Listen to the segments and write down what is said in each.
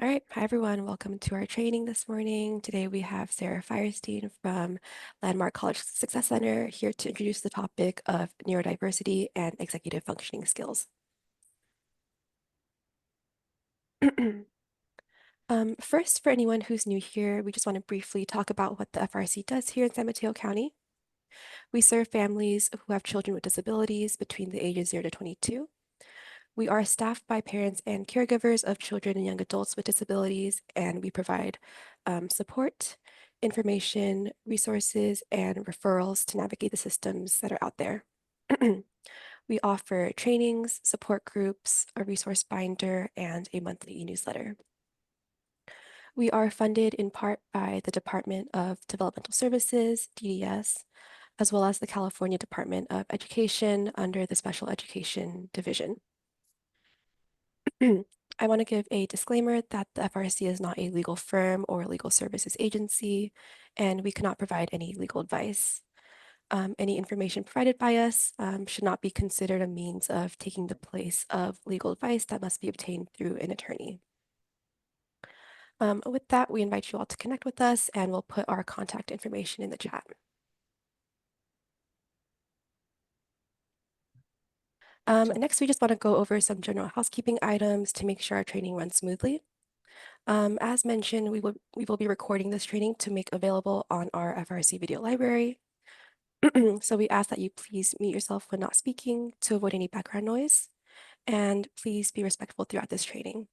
All right, hi everyone. Welcome to our training this morning. Today we have Sarah Firestein from Landmark College Success Center here to introduce the topic of neurodiversity and executive functioning skills. First, for anyone who's new here, we just want to briefly talk about what the FRC does here in San Mateo County. We serve families who have children with disabilities between the ages 0 to 22. We are staffed by parents and caregivers of children and young adults with disabilities, and we provide support, information, resources, and referrals to navigate the systems that are out there. We offer trainings, support groups, a resource binder, and a monthly e-newsletter. We are funded in part by the Department of Developmental Services, DDS, as well as the California Department of Education under the Special Education Division. I want to give a disclaimer that the FRC is not a legal firm or legal services agency, and we cannot provide any legal advice. Any information provided by us should not be considered a means of taking the place of legal advice that must be obtained through an attorney. With that, we invite you all to connect with us, and we'll put our contact information in the chat. Next, we just want to go over some general housekeeping items to make sure our training runs smoothly. As mentioned, we will be recording this training to make available on our FRC video library. So we ask that you please mute yourself when not speaking to avoid any background noise, and please be respectful throughout this training.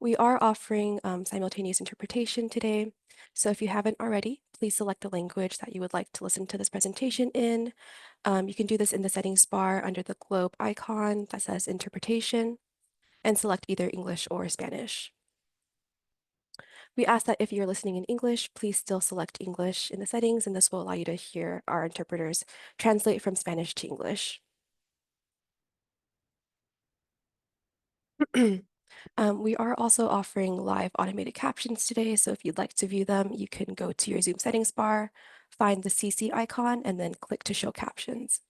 We are offering simultaneous interpretation today. So if you haven't already, please select the language that you would like to listen to this presentation in. You can do this in the settings bar under the globe icon that says interpretation and select either English or Spanish. We ask that if you're listening in English, please still select English in the settings, and this will allow you to hear our interpreters translate from Spanish to English. We are also offering live automated captions today, so if you'd like to view them, you can go to your Zoom settings bar, find the CC icon, and then click to show captions.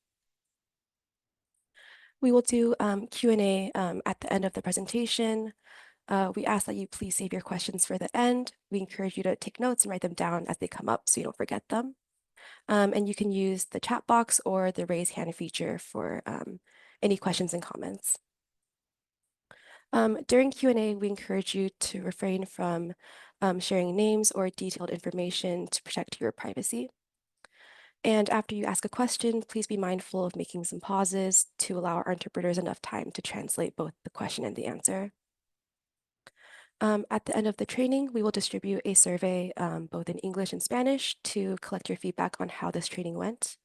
We will do Q&A at the end of the presentation. We ask that you please save your questions for the end. We encourage you to take notes and write them down as they come up so you don't forget them. And you can use the chat box or the raise hand feature for any questions and comments. During Q&A, we encourage you to refrain from sharing names or detailed information to protect your privacy. And after you ask a question, please be mindful of making some pauses to allow our interpreters enough time to translate both the question and the answer. At the end of the training, we will distribute a survey both in English and Spanish to collect your feedback on how this training went.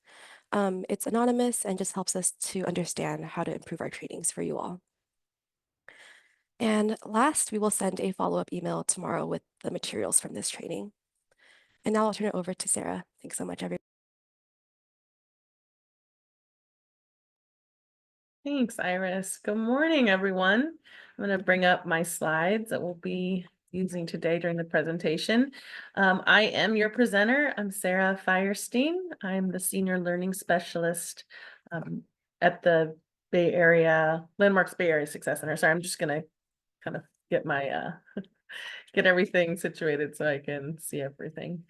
It's anonymous and just helps us to understand how to improve our trainings for you all. And last, we will send a follow-up email tomorrow with the materials from this training. And now I'll turn it over to Sarah. Thanks so much, everyone. Thanks, Iris. Good morning, everyone. I'm going to bring up my slides that we'll be using today during the presentation. I am your presenter. I'm Sarah Firestein. I'm the Senior Learning Specialist at the Bay Area, Landmark's Bay Area Success Center. Sorry, I'm just going to kind of get my, get everything situated so I can see everything.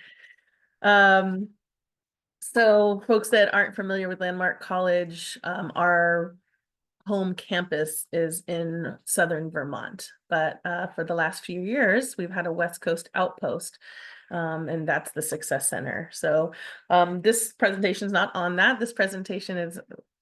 So folks that aren't familiar with Landmark College, our home campus is in southern Vermont, but for the last few years, we've had a West Coast outpost, and that's the Success Center. So this presentation is not on that. This presentation is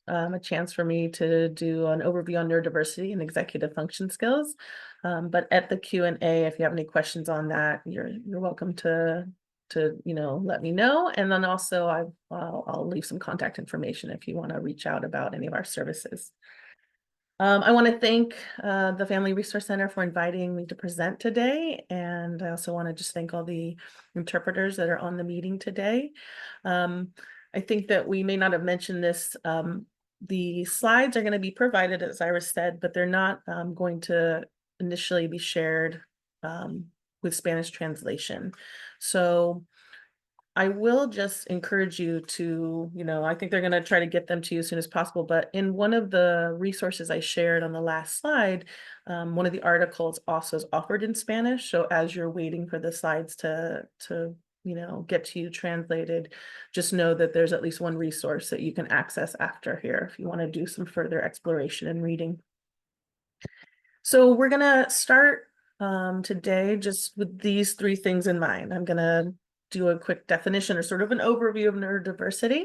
a chance for me to do an overview on neurodiversity and executive function skills. But at the Q&A, if you have any questions on that, you're welcome to let me know. And then also I'll leave some contact information if you want to reach out about any of our services. I want to thank the Family Resource Center for inviting me to present today. And I also want to just thank all the interpreters that are on the meeting today. I think that we may not have mentioned this. The slides are going to be provided, as Iris said, but they're not going to initially be shared with Spanish translation. So I will just encourage you to, I think they're going to try to get them to you as soon as possible. But in one of the resources I shared on the last slide, one of the articles also is offered in Spanish. So as you're waiting for the slides to get to you translated, just know that there's at least one resource that you can access after here if you want to do some further exploration and reading. So we're going to start today just with these three things in mind. I'm going to do a quick definition or sort of an overview of neurodiversity.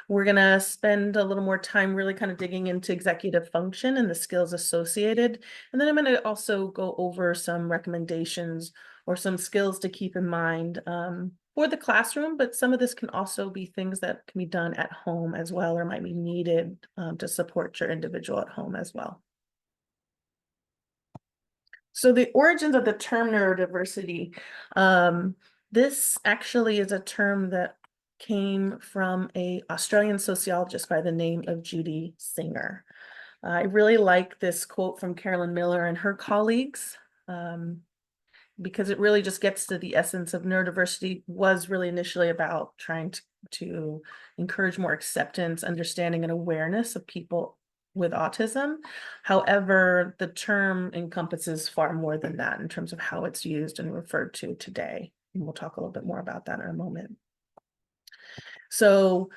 We're going to spend a little more time really kind of digging into executive function and the skills associated. And then I'm going to also go over some recommendations or some skills to keep in mind for the classroom, but some of this can also be things that can be done at home as well, or might be needed to support your individual at home as well. So the origins of the term neurodiversity, this actually is a term that came from an Australian sociologist by the name of Judy Singer. I really like this quote from Carolyn Miller and her colleagues, because it really just gets to the essence of neurodiversity. Was really initially about trying to encourage more acceptance, understanding, and awareness of people with autism. However, the term encompasses far more than that in terms of how it's used and referred to today. And we'll talk a little bit more about that in a moment. So,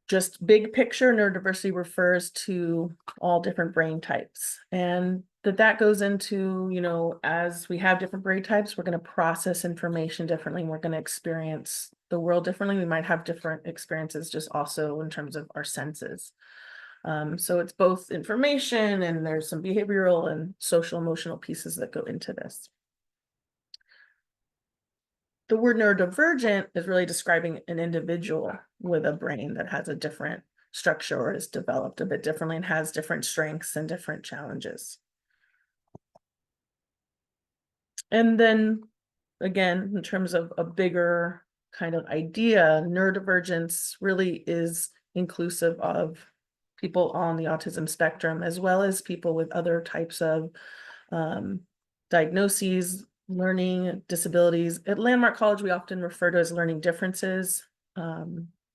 just big picture, neurodiversity refers to all different brain types. And that goes into, as we have different brain types, we're going to process information differently, and we're going to experience the world differently. We might have different experiences just also in terms of our senses. So it's both information, and there's some behavioral and social emotional pieces that go into this. The word neurodivergent is really describing an individual with a brain that has a different structure or is developed a bit differently and has different strengths and different challenges. And then again, in terms of a bigger kind of idea, neurodivergence really is inclusive of people on the autism spectrum, as well as people with other types of diagnoses, learning disabilities. At Landmark College, we often refer to as learning differences.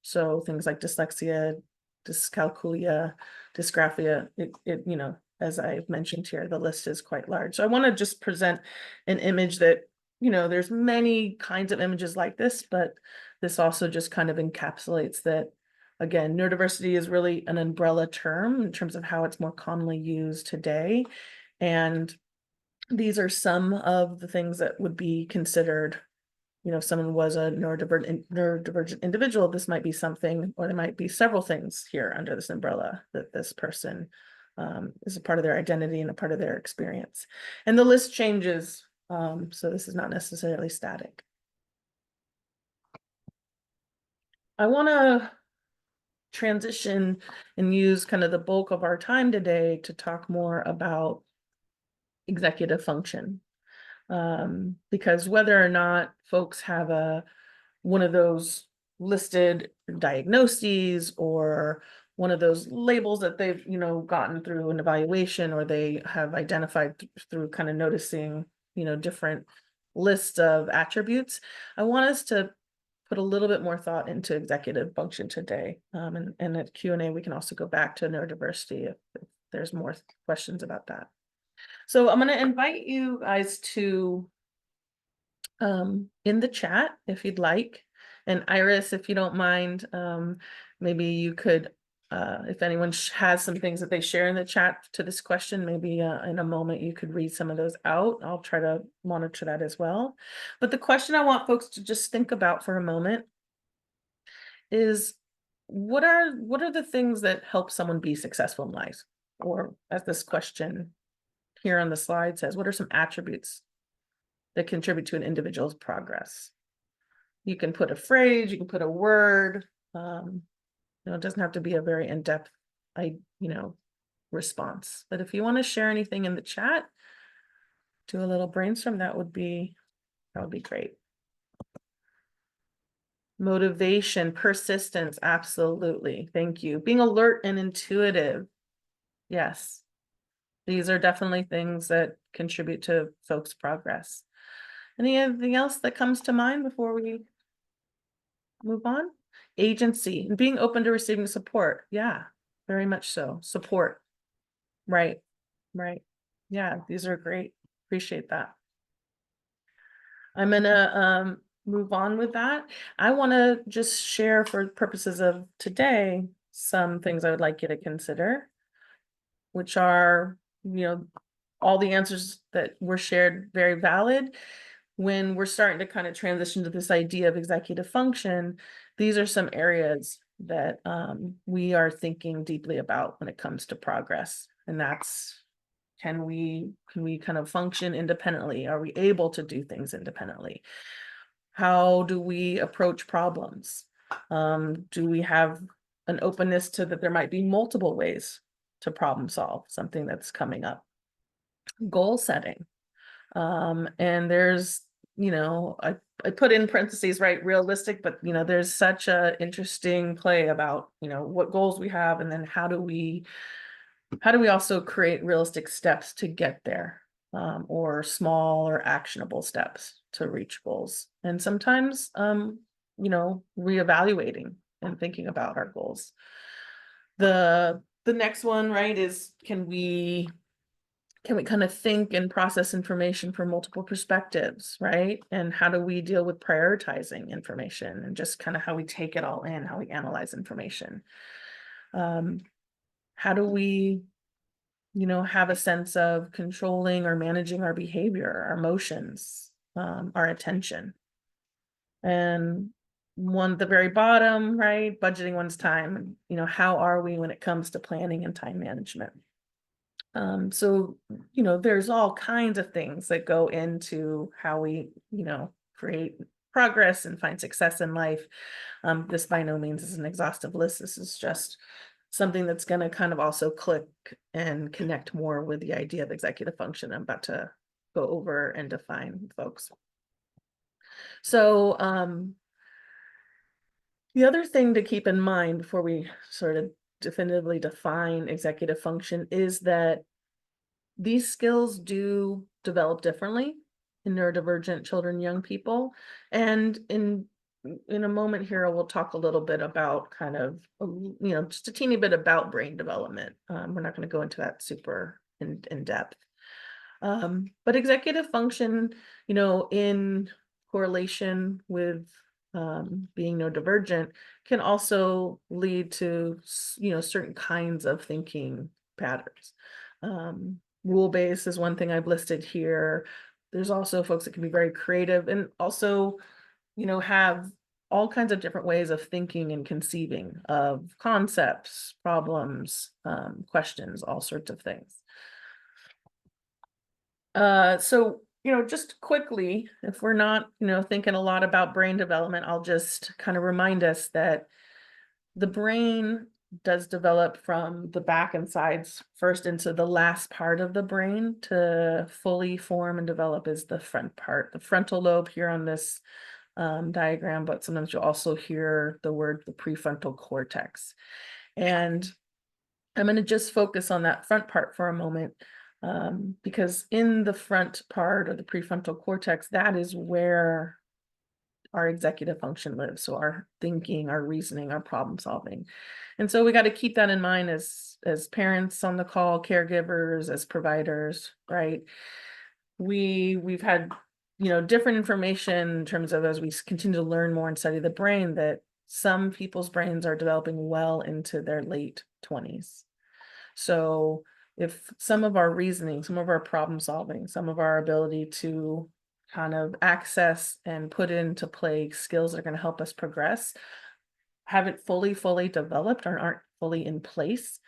So things like dyslexia, dyscalculia, dysgraphia, as I've mentioned here, the list is quite large. So I want to just present an image that, there's many kinds of images like this, but this also just kind of encapsulates that. Again, neurodiversity is really an umbrella term in terms of how it's more commonly used today. And these are some of the things that would be considered, if someone was a neurodivergent individual, this might be something, or there might be several things here under this umbrella that this person is a part of their identity and a part of their experience. And the list changes, so this is not necessarily static. I want to transition and use kind of the bulk of our time today to talk more about executive function. Because whether or not folks have one of those listed diagnoses or one of those labels that they've gotten through an evaluation, or they have identified through kind of noticing different lists of attributes, I want us to put a little bit more thought into executive function today. And at Q&A, we can also go back to neurodiversity if there's more questions about that. So I'm going to invite you guys to in the chat if you'd like. And Iris, if you don't mind, maybe you could, if anyone has some things that they share in the chat to this question, maybe in a moment you could read some of those out. I'll try to monitor that as well. But the question I want folks to just think about for a moment is, what are the things that help someone be successful in life? Or as this question here on the slide says, what are some attributes that contribute to an individual's progress? You can put a phrase, you can put a word. It doesn't have to be a very in-depth, response. But if you want to share anything in the chat, do a little brainstorm. That would be great. Motivation, persistence, absolutely. Thank you. Being alert and intuitive. Yes. These are definitely things that contribute to folks' progress. Anything else that comes to mind before we move on? Agency and being open to receiving support. Yeah, very much so. Support. Right. Right. Yeah, these are great. Appreciate that. I'm gonna move on with that. I want to just share for purposes of today some things I would like you to consider, which are, all the answers that were shared very valid. When we're starting to kind of transition to this idea of executive function, these are some areas that we are thinking deeply about when it comes to progress. And that's, can we kind of function independently? Are we able to do things independently? How do we approach problems? Do we have an openness to that there might be multiple ways to problem solve something that's coming up? Goal setting. And there's, I put in parentheses, right, realistic, but there's such a interesting play about, what goals we have, and then how do we also create realistic steps to get there, or small or actionable steps to reach goals. And sometimes, reevaluating and thinking about our goals. The next one, right, is can we kind of think and process information from multiple perspectives, right? And how do we deal with prioritizing information and just kind of how we take it all in, how we analyze information? How do we, have a sense of controlling or managing our behavior, our emotions, our attention? And one at the very bottom, right? Budgeting one's time. How are we when it comes to planning and time management? So, there's all kinds of things that go into how we, create progress and find success in life. This by no means is an exhaustive list. This is just something that's going to kind of also click and connect more with the idea of executive function I'm about to go over and define with folks. So, the other thing to keep in mind before we sort of definitively define executive function is that these skills do develop differently in neurodivergent children, young people. And in a moment here, we'll talk a little bit about kind of, just a teeny bit about brain development. We're not going to go into that super in depth. But executive function, in correlation with being neurodivergent, can also lead to, certain kinds of thinking patterns. Rule-based is one thing I've listed here. There's also folks that can be very creative and also, have all kinds of different ways of thinking and conceiving of concepts, problems, questions, all sorts of things. So, just quickly, if we're not, thinking a lot about brain development, I'll just kind of remind us that the brain does develop from the back and sides first into the last part of the brain to fully form and develop is the front part, the frontal lobe here on this diagram, but sometimes you'll also hear the word the prefrontal cortex. And I'm going to just focus on that front part for a moment, because in the front part of the prefrontal cortex, that is where our executive function lives. So our thinking, our reasoning, our problem solving. And so we got to keep that in mind as parents on the call, caregivers, as providers, right? We've had, different information in terms of as we continue to learn more and study the brain that some people's brains are developing well into their late 20s. So if some of our reasoning, some of our problem solving, some of our ability to kind of access and put into play skills that are going to help us progress haven't fully developed or aren't fully in place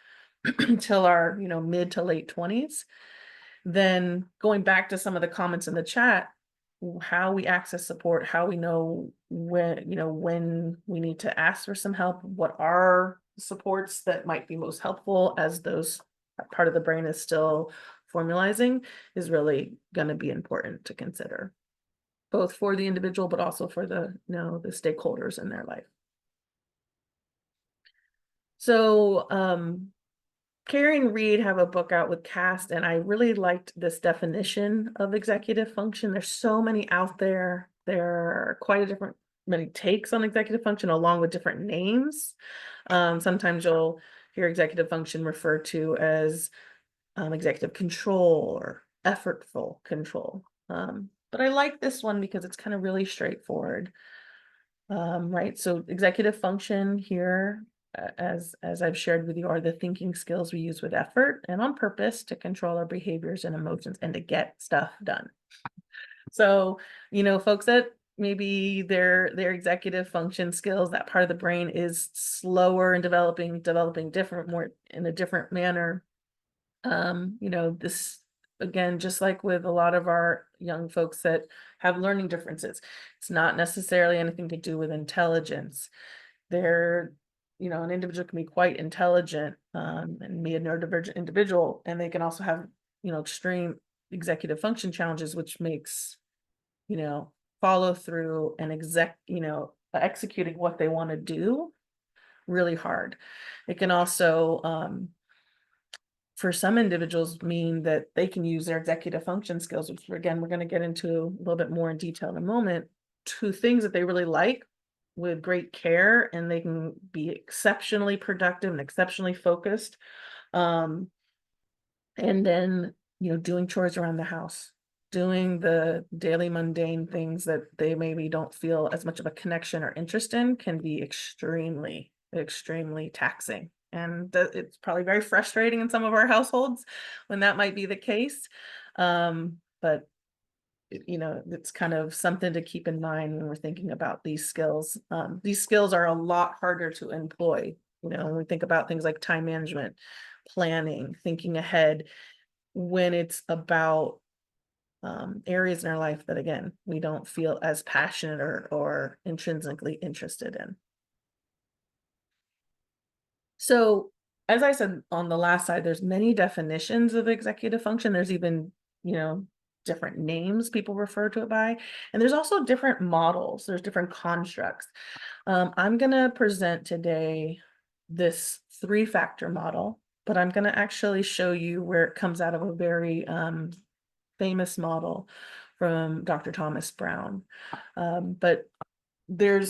until our, mid to late 20s, then going back to some of the comments in the chat, how we access support, how we know when we need to ask for some help, what are supports that might be most helpful as those part of the brain is still formalizing is really going to be important to consider, both for the individual, but also for the, the stakeholders in their life. So, Carrie and Reed have a book out with CAST, and I really liked this definition of executive function. There's so many out there. There are quite a different many takes on executive function along with different names. Sometimes you'll hear executive function referred to as executive control or effortful control. But I like this one because it's kind of really straightforward. Right, so executive function here, as I've shared with you, are the thinking skills we use with effort and on purpose to control our behaviors and emotions and to get stuff done. So, folks that maybe their executive function skills, that part of the brain is slower in developing different, more in a different manner. This again, just like with a lot of our young folks that have learning differences, it's not necessarily anything to do with intelligence. They're, an individual can be quite intelligent, and be a neurodivergent individual, and they can also have, extreme executive function challenges, which makes, follow through and executing what they want to do really hard. It can also, for some individuals mean that they can use their executive function skills, which again, we're going to get into a little bit more in detail in a moment, to things that they really like with great care, and they can be exceptionally productive and exceptionally focused. And then, doing chores around the house, doing the daily mundane things that they maybe don't feel as much of a connection or interest in can be extremely, extremely taxing. And it's probably very frustrating in some of our households when that might be the case. But it's kind of something to keep in mind when we're thinking about these skills. These skills are a lot harder to employ, when we think about things like time management, planning, thinking ahead, when it's about areas in our life that, again, we don't feel as passionate or intrinsically interested in. So, as I said on the last slide, there's many definitions of executive function. There's even, different names people refer to it by, and there's also different models. There's different constructs. I'm going to present today this 3-factor model, but I'm going to actually show you where it comes out of a very famous model from Dr. Thomas Brown. But there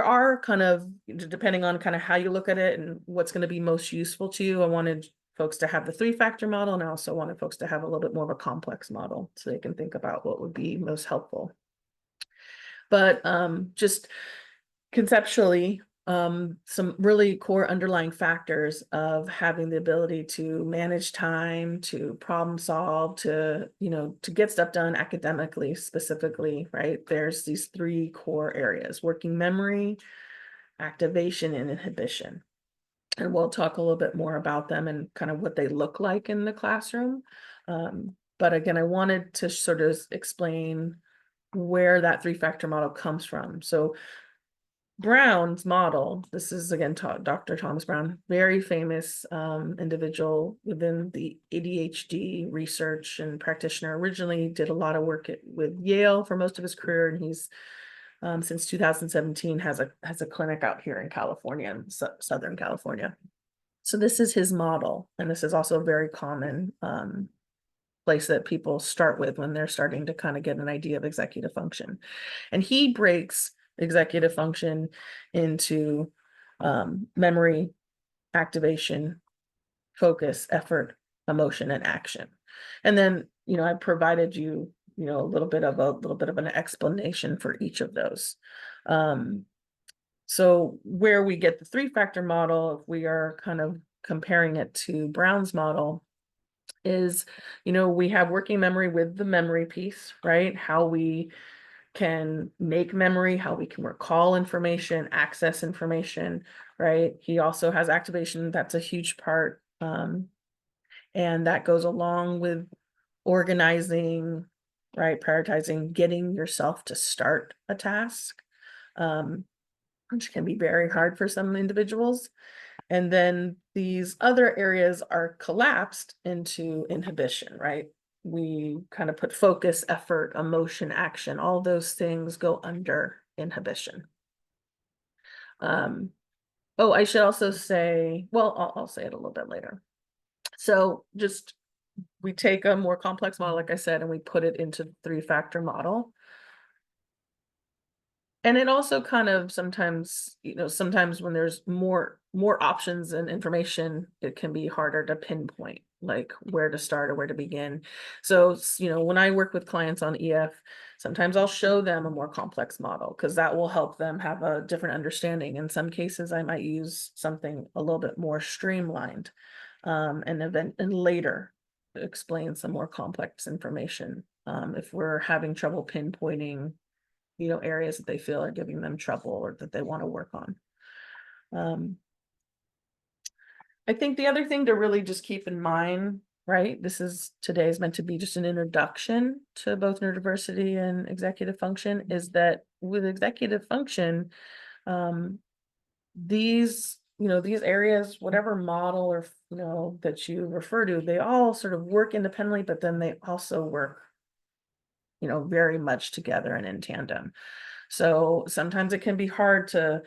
are kind of, depending on kind of how you look at it and what's going to be most useful to you, I wanted folks to have the 3-factor model, and I also wanted folks to have a little bit more of a complex model so they can think about what would be most helpful. But just conceptually, some really core underlying factors of having the ability to manage time, to problem solve, to get stuff done academically specifically, right? There's these 3 core areas: working memory, activation, and inhibition. And we'll talk a little bit more about them and kind of what they look like in the classroom. But again, I wanted to sort of explain where that 3-factor model comes from. So Brown's model, this is again Dr. Thomas Brown, very famous individual within the ADHD research and practitioner. Originally did a lot of work with Yale for most of his career, and he's since 2017 has a clinic out here in California, in Southern California. So this is his model, and this is also a very common place that people start with when they're starting to kind of get an idea of executive function. And he breaks executive function into memory, activation, focus, effort, emotion, and action. And then, I provided you, a little bit of an explanation for each of those. So where we get the 3-factor model, if we are kind of comparing it to Brown's model, is, we have working memory with the memory piece, right? How we can make memory, how we can recall information, access information, right? He also has activation. That's a huge part. And that goes along with organizing, right? Prioritizing, getting yourself to start a task, which can be very hard for some individuals. And then these other areas are collapsed into inhibition, right? We kind of put focus, effort, emotion, action, all those things go under inhibition. Oh, I should also say, well, I'll say it a little bit later. So just we take a more complex model, like I said, and we put it into three-factor model. And it also kind of sometimes, sometimes when there's more options and information, it can be harder to pinpoint like where to start or where to begin. So, when I work with clients on EF, sometimes I'll show them a more complex model because that will help them have a different understanding. In some cases, I might use something a little bit more streamlined, and later explain some more complex information. If we're having trouble pinpointing areas that they feel are giving them trouble or that they want to work on. Um, I think the other thing to really just keep in mind, right? Today is meant to be just an introduction to both neurodiversity and executive function, is that with executive function, um, these areas, whatever model or that you refer to, they all sort of work independently, but then they also work very much together and in tandem. So sometimes it can be hard to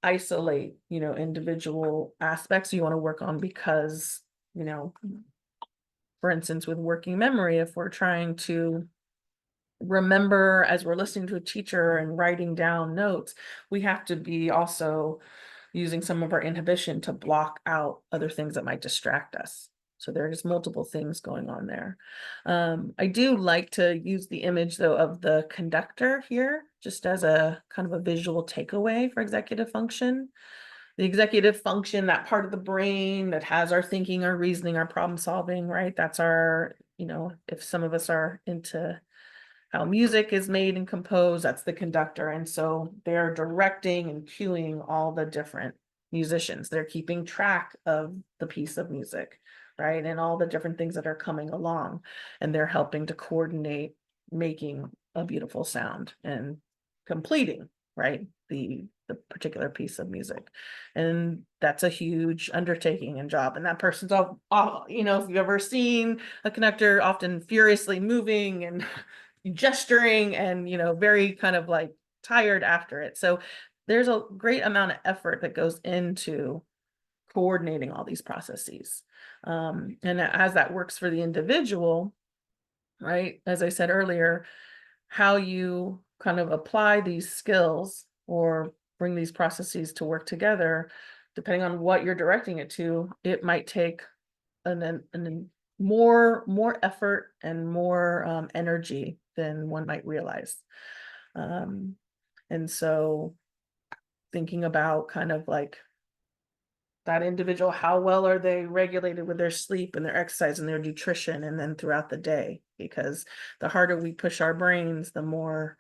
isolate, individual aspects you want to work on because, you know, for instance, with working memory, if we're trying to remember as we're listening to a teacher and writing down notes, we have to be also using some of our inhibition to block out other things that might distract us. So there's multiple things going on there. I do like to use the image though of the conductor here, just as a kind of a visual takeaway for executive function. The executive function, that part of the brain that has our thinking, our reasoning, our problem solving, right? That's our, if some of us are into how music is made and composed, that's the conductor. And so they're directing and cueing all the different musicians. They're keeping track of the piece of music, right? And all the different things that are coming along. And they're helping to coordinate making a beautiful sound and completing, right? The particular piece of music. And that's a huge undertaking and job. And that person's all if you've ever seen a conductor often furiously moving and gesturing and very kind of like tired after it. So there's a great amount of effort that goes into coordinating all these processes. And as that works for the individual, right, as I said earlier, how you kind of apply these skills or bring these processes to work together, depending on what you're directing it to, it might take an more effort and more energy than one might realize. Um, and so thinking about kind of like that individual, how well are they regulated with their sleep and their exercise and their nutrition and then throughout the day? Because the harder we push our brains, the more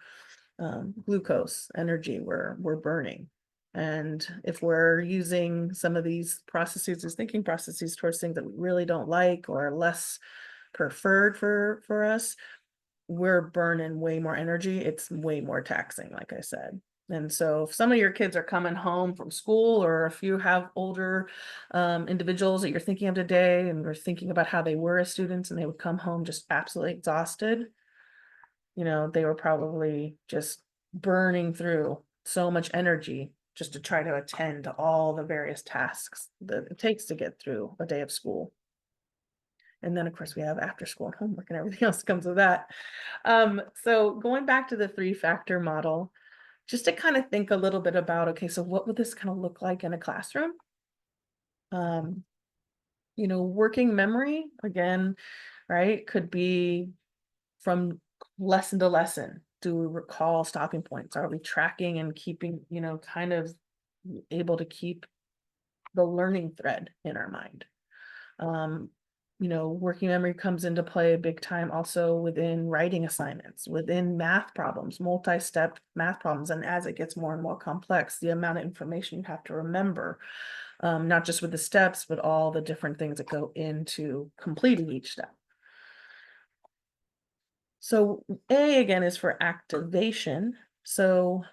glucose energy we're burning. And if we're using some of these processes, these thinking processes towards things that we really don't like or are less preferred for us, we're burning way more energy. It's way more taxing, like I said. And so if some of your kids are coming home from school, or if you have older individuals that you're thinking of today and you're thinking about how they were as students and they would come home just absolutely exhausted, they were probably just burning through so much energy just to try to attend to all the various tasks that it takes to get through a day of school. And then, of course, we have after school and homework and everything else that comes with that. So going back to the three-factor model, just to kind of think a little bit about, okay, so what would this kind of look like in a classroom? Um, working memory, again, right, could be from lesson to lesson. Do we recall stopping points? Are we tracking and keeping, kind of able to keep the learning thread in our mind? Um, working memory comes into play big time also within writing assignments, within math problems, multi-step math problems. And as it gets more and more complex, the amount of information you have to remember, not just with the steps, but all the different things that go into completing each step. So A again is for activation. So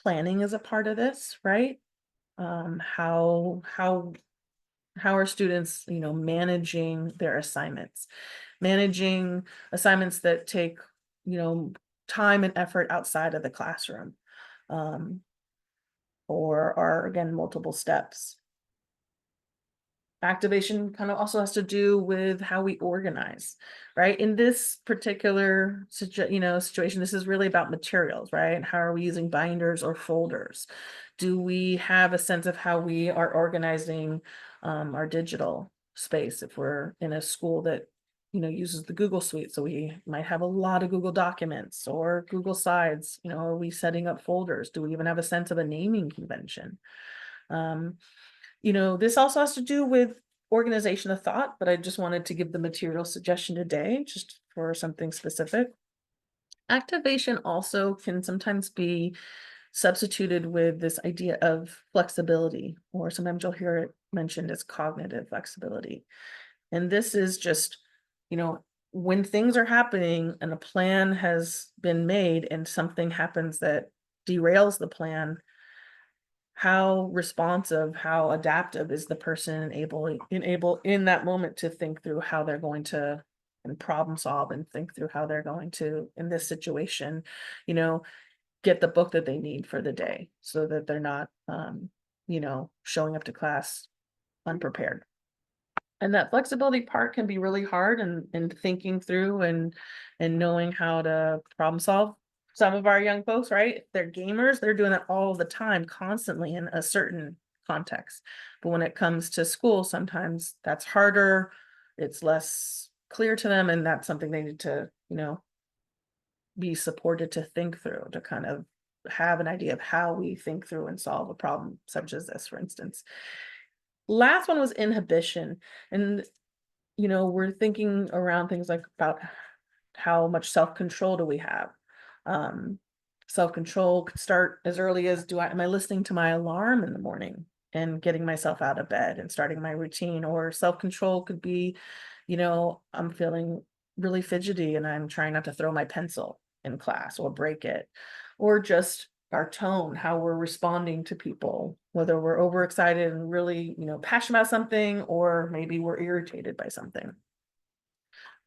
planning is a part of this, right? How are students, managing their assignments, managing assignments that take, time and effort outside of the classroom, um, or are again multiple steps. Activation kind of also has to do with how we organize, right? In this particular situation, this is really about materials, right? How are we using binders or folders? Do we have a sense of how we are organizing our digital space if we're in a school that uses the Google Suite? So we might have a lot of Google Documents or Google Slides. Are we setting up folders? Do we even have a sense of a naming convention? Um, this also has to do with organization of thought, but I just wanted to give the material suggestion today, just for something specific. Activation also can sometimes be substituted with this idea of flexibility, or sometimes you'll hear it mentioned as cognitive flexibility. And this is just, you know, when things are happening and a plan has been made and something happens that derails the plan, how responsive, how adaptive is the person able in that moment to think through how they're going to and problem solve and think through how they're going to, in this situation, you know, get the book that they need for the day so that they're not showing up to class unprepared. And that flexibility part can be really hard, and thinking through and knowing how to problem solve. Some of our young folks, right? If they're gamers, they're doing that all the time, constantly in a certain context. But when it comes to school, sometimes that's harder. It's less clear to them, and that's something they need to, be supported to think through, to kind of have an idea of how we think through and solve a problem such as this, for instance. Last one was inhibition. And we're thinking around things like about how much self-control do we have. Um, Self-control could start as early as am I listening to my alarm in the morning and getting myself out of bed and starting my routine? Or self-control could be, I'm feeling really fidgety and I'm trying not to throw my pencil in class or break it. Or just our tone, how we're responding to people, whether we're overexcited and really, passionate about something, or maybe we're irritated by something.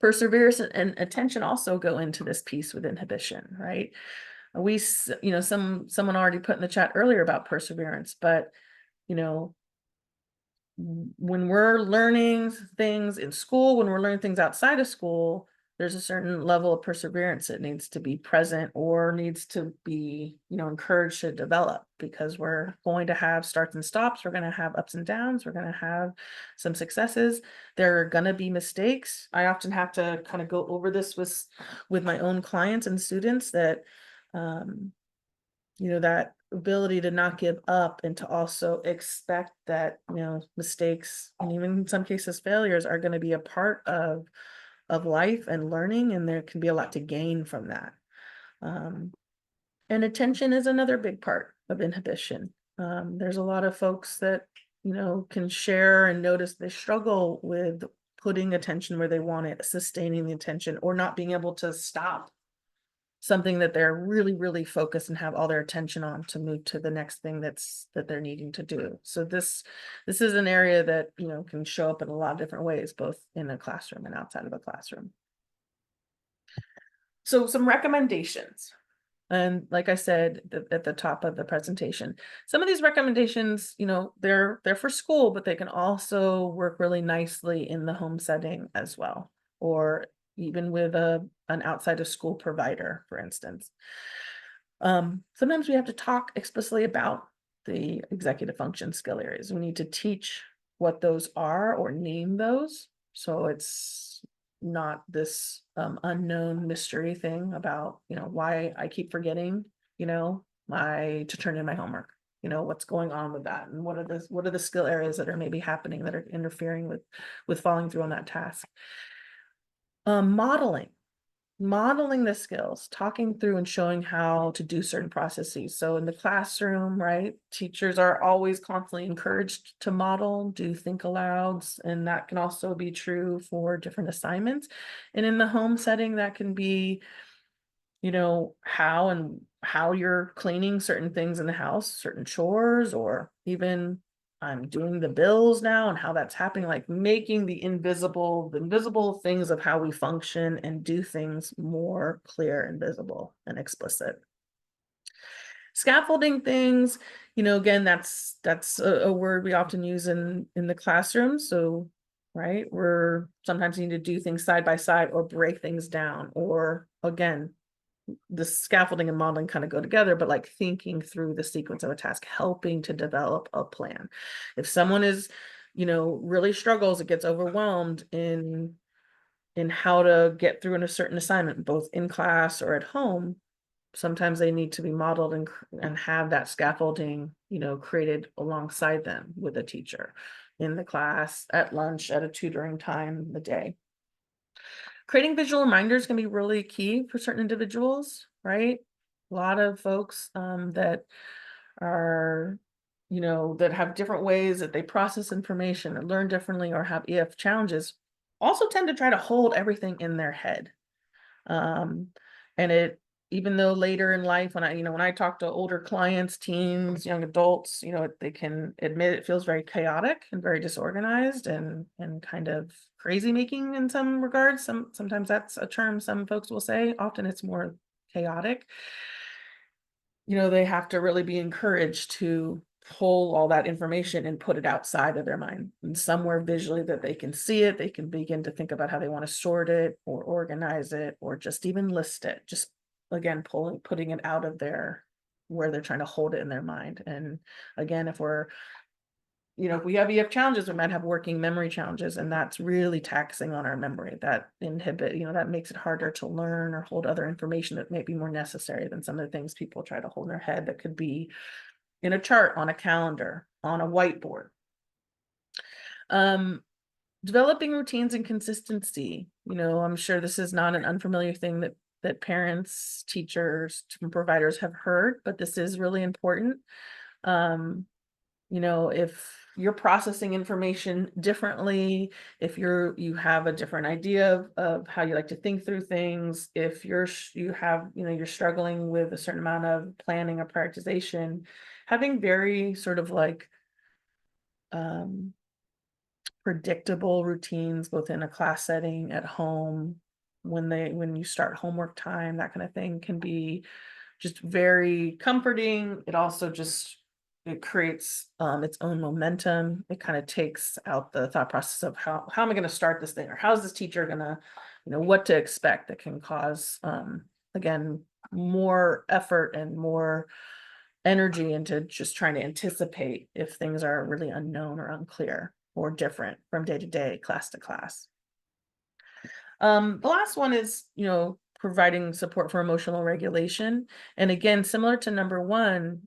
Perseverance and attention also go into this piece with inhibition, right? Someone already put in the chat earlier about perseverance, but you know, when we're learning things in school, when we're learning things outside of school, there's a certain level of perseverance that needs to be present or needs to be, encouraged to develop, because we're going to have starts and stops. We're going to have ups and downs. We're going to have some successes. There are going to be mistakes. I often have to kind of go over this with my own clients and students, that that ability to not give up and to also expect that, mistakes and even in some cases failures are going to be a part of life and learning, and there can be a lot to gain from that. And attention is another big part of inhibition. There's a lot of folks that, can share and notice they struggle with putting attention where they want it, sustaining the attention, or not being able to stop something that they're really, really focused and have all their attention on to move to the next thing that they're needing to do. So this is an area that, can show up in a lot of different ways, both in a classroom and outside of a classroom. So some recommendations. And like I said at the top of the presentation, some of these recommendations, they're for school, but they can also work really nicely in the home setting as well, or even with an outside of school provider, for instance. Sometimes we have to talk explicitly about the executive function skill areas. We need to teach what those are or name those, so it's not this unknown mystery thing about why I keep forgetting to turn in my homework. What's going on with that, and what are the skill areas that are maybe happening that are interfering with following through on that task. Modeling the skills, talking through and showing how to do certain processes. So in the classroom, right, teachers are always constantly encouraged to model, do think alouds, and that can also be true for different assignments. And in the home setting, that can be, how you're cleaning certain things in the house, certain chores, or even I'm doing the bills now and how that's happening, like making the invisible things of how we function and do things more clear and visible and explicit. Scaffolding things, again, that's a word we often use in the classroom. So, right, we're sometimes need to do things side by side or break things down, or again, the scaffolding and modeling kind of go together, but like thinking through the sequence of a task, helping to develop a plan. If someone is, really struggles, it gets overwhelmed in how to get through in a certain assignment, both in class or at home, sometimes they need to be modeled and have that scaffolding, created alongside them with a teacher in the class, at lunch, at a tutoring time, the day. Creating visual reminders can be really key for certain individuals, right? A lot of folks that are, that have different ways that they process information or learn differently or have EF challenges also tend to try to hold everything in their head. Um, and it, even though later in life, when I talk to older clients, teens, young adults, they can admit it feels very chaotic and very disorganized and kind of crazy making in some regards. Sometimes that's a term some folks will say. Often it's more chaotic. They have to really be encouraged to pull all that information and put it outside of their mind and somewhere visually that they can see it. They can begin to think about how they want to sort it or organize it or just even list it. Just again, putting it out of their where they're trying to hold it in their mind. And again, if we have EF challenges, we might have working memory challenges, and that's really taxing on our memory. That that makes it harder to learn or hold other information that may be more necessary than some of the things people try to hold in their head that could be in a chart, on a calendar, on a whiteboard. Um, Developing routines and consistency. I'm sure this is not an unfamiliar thing that parents, teachers, providers have heard, but this is really important. Um, if you're processing information differently, if you have a different idea of how you like to think through things, if you're struggling with a certain amount of planning or prioritization, having very sort of like um, predictable routines, both in a class setting, at home, when you start homework time, that kind of thing, can be just very comforting. It also just it creates its own momentum. It kind of takes out the thought process of how am I going to start this thing, or how's this teacher gonna, what to expect. That can cause again more effort and more energy into just trying to anticipate if things are really unknown or unclear or different from day to day, class to class. The last one is, providing support for emotional regulation. And again, similar to number one,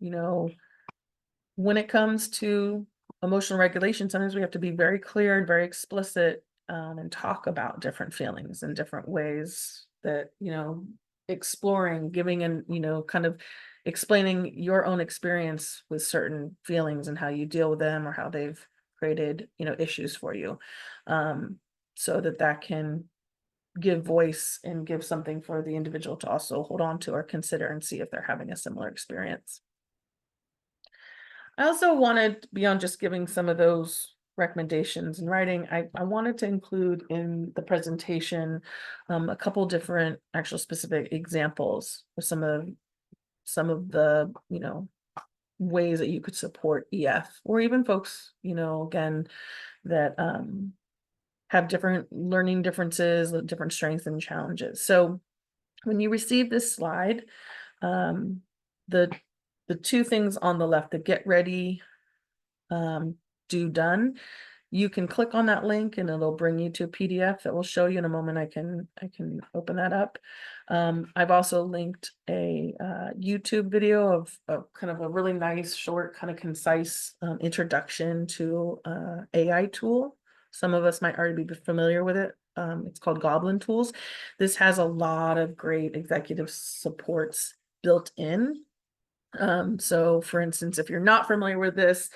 when it comes to emotional regulation, sometimes we have to be very clear and very explicit, and talk about different feelings in different ways that, exploring, giving and, kind of explaining your own experience with certain feelings and how you deal with them or how they've created, issues for you. So that can give voice and give something for the individual to also hold on to or consider and see if they're having a similar experience. I also wanted, beyond just giving some of those recommendations in writing, I wanted to include in the presentation a couple different actual specific examples of some of the, ways that you could support EF, or even folks, again, that have different learning differences, different strengths and challenges. So when you receive this slide, um, the the two things on the left, the get ready, do done, you can click on that link and it'll bring you to a PDF that will show you in a moment. I can open that up. I've also linked a YouTube video of kind of a really nice, short, kind of concise introduction to AI tool. Some of us might already be familiar with it. It's called Goblin Tools. This has a lot of great executive supports built in. So for instance, if you're not familiar with this,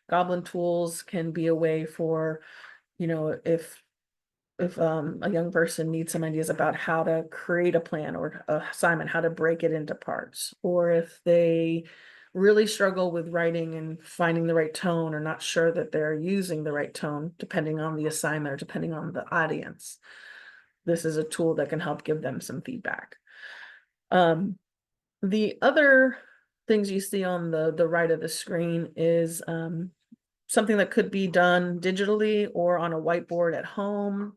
Goblin Tools can be a way for, if a young person needs some ideas about how to create a plan or a assignment, how to break it into parts, or if they really struggle with writing and finding the right tone or not sure that they're using the right tone, depending on the assignment or depending on the audience. This is a tool that can help give them some feedback. Um, the other things you see on the right of the screen is something that could be done digitally or on a whiteboard at home,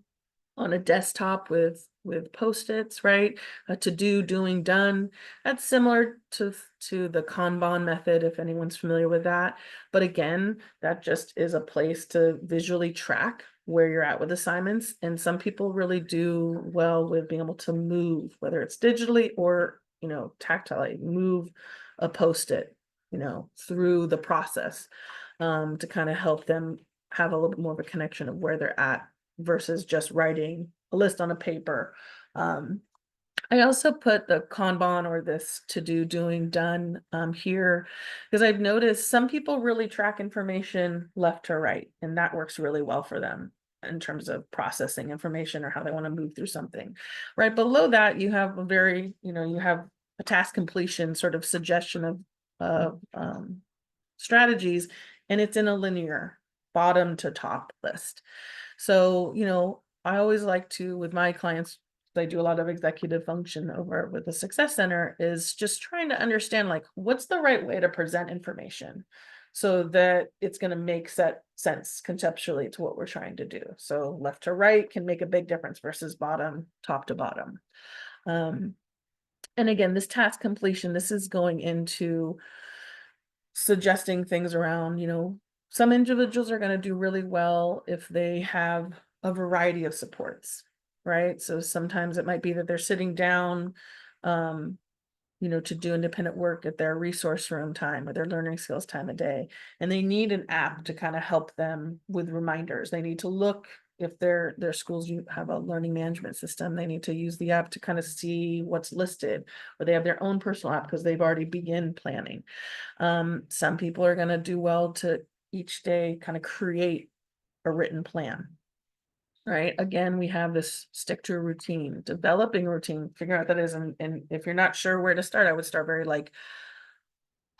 on a desktop with post-its, right? A to do, doing, done. That's similar to the Kanban method, if anyone's familiar with that. But again, that just is a place to visually track where you're at with assignments. And some people really do well with being able to move, whether it's digitally or, tactile, move a post-it, through the process, to kind of help them have a little bit more of a connection of where they're at versus just writing a list on a paper. Um, I also put the Kanban or this to do, doing, done here because I've noticed some people really track information left to right, and that works really well for them in terms of processing information or how they want to move through something. Right below that, you have you have a task completion sort of suggestion of strategies, and it's in a linear bottom to top list. So, I always like to, with my clients, I do a lot of executive function over with the Success Center, is just trying to understand like what's the right way to present information so that it's going to make sense conceptually to what we're trying to do. So left to right can make a big difference versus bottom, top to bottom. Um, and again, this task completion, this is going into suggesting things around, some individuals are going to do really well if they have a variety of supports, right? So sometimes it might be that they're sitting down, um, to do independent work at their resource room time or their learning skills time a day. And they need an app to kind of help them with reminders. They need to look, if their schools you have a learning management system, they need to use the app to kind of see what's listed, or they have their own personal app because they've already begin planning. Some people are going to do well to each day kind of create a written plan. Right. Again, we have this stick to a routine, developing a routine, figuring out what that is. And if you're not sure where to start, I would start very like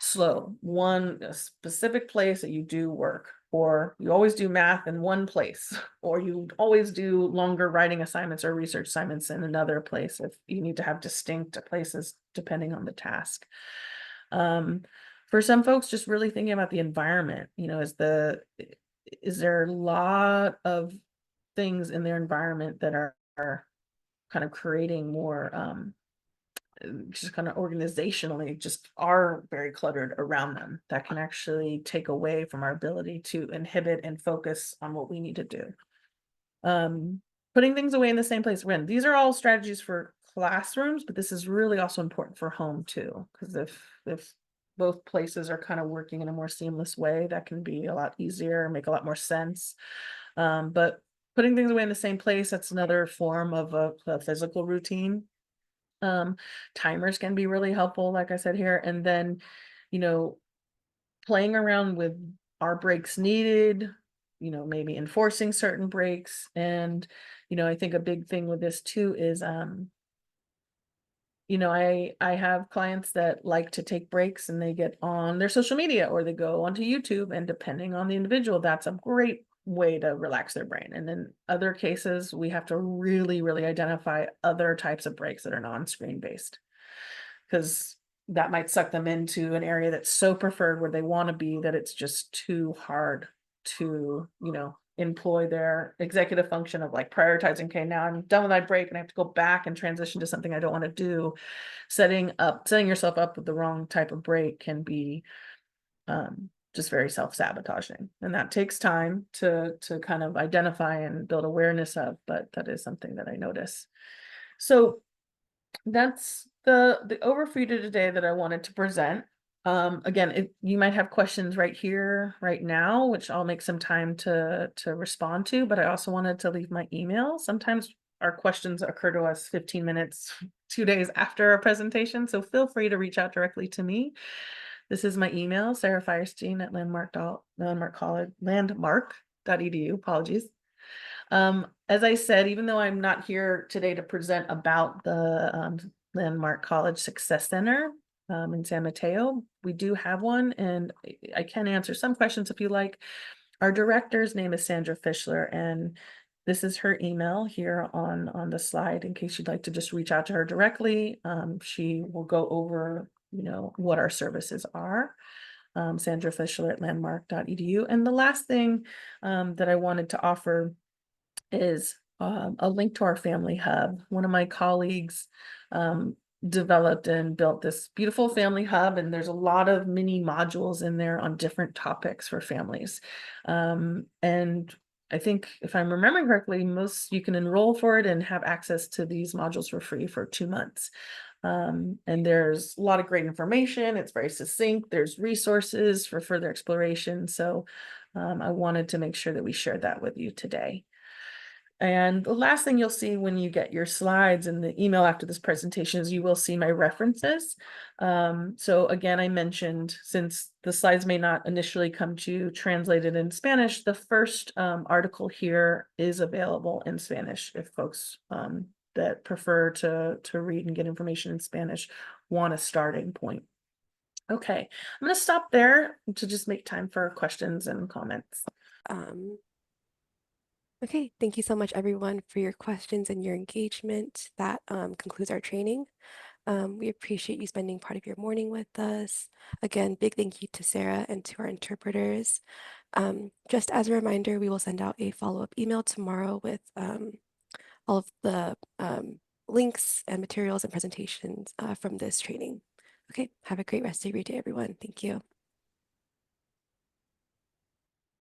slow. A specific place that you do work, or you always do math in one place, or you always do longer writing assignments or research assignments in another place if you need to have distinct places depending on the task. For some folks, just really thinking about the environment, is there a lot of things in their environment that are kind of creating more just kind of organizationally just are very cluttered around them that can actually take away from our ability to inhibit and focus on what we need to do. Putting things away in the same place. When these are all strategies for classrooms, but this is really also important for home too, because if both places are kind of working in a more seamless way, that can be a lot easier, make a lot more sense. But putting things away in the same place, that's another form of a physical routine. Timers can be really helpful, like I said here, and then, you know, playing around with are breaks needed, maybe enforcing certain breaks. And, I think a big thing with this too is, I have clients that like to take breaks and they get on their social media or they go onto YouTube, and depending on the individual, that's a great way to relax their brain. And then other cases, we have to really, really identify other types of breaks that are non-screen based, because that might suck them into an area that's so preferred where they want to be that it's just too hard to, employ their executive function of like prioritizing, okay, now I'm done with my break and I have to go back and transition to something I don't want to do. Setting yourself up with the wrong type of break can be just very self-sabotaging, and that takes time to kind of identify and build awareness of, but that is something that I notice. So that's the overview today that I wanted to present. Again, you might have questions right here, right now, which I'll make some time to respond to, but I also wanted to leave my email. Sometimes our questions occur to us 15 minutes, 2 days after our presentation, so feel free to reach out directly to me. This is my email, Sarah Firestein at landmark.edu. Apologies. As I said, even though I'm not here today to present about the Landmark College Success Center in San Mateo, we do have one, and I can answer some questions if you like. Our director's name is Sandra Fischler, and this is her email here on the slide in case you'd like to just reach out to her directly. She will go over what our services are. Sandra Fischler at landmark.edu. And the last thing that I wanted to offer is a link to our family hub. One of my colleagues developed and built this beautiful family hub, and there's a lot of mini modules in there on different topics for families. And I think if I'm remembering correctly, you can enroll for it and have access to these modules for free for 2 months. And there's a lot of great information. It's very succinct. There's resources for further exploration. So I wanted to make sure that we shared that with you today. And the last thing you'll see when you get your slides in the email after this presentation is you will see my references. So again, I mentioned, since the slides may not initially come to you translated in Spanish, the first article here is available in Spanish if folks that prefer to read and get information in Spanish want a starting point. Okay, I'm going to stop there to just make time for questions and comments. Okay, thank you so much, everyone, for your questions and your engagement. That concludes our training. We appreciate you spending part of your morning with us. Again, big thank you to Sarah and to our interpreters. Just as a reminder, we will send out a follow-up email tomorrow with all of the links and materials and presentations from this training. Okay, have a great rest of your day, everyone. Thank you.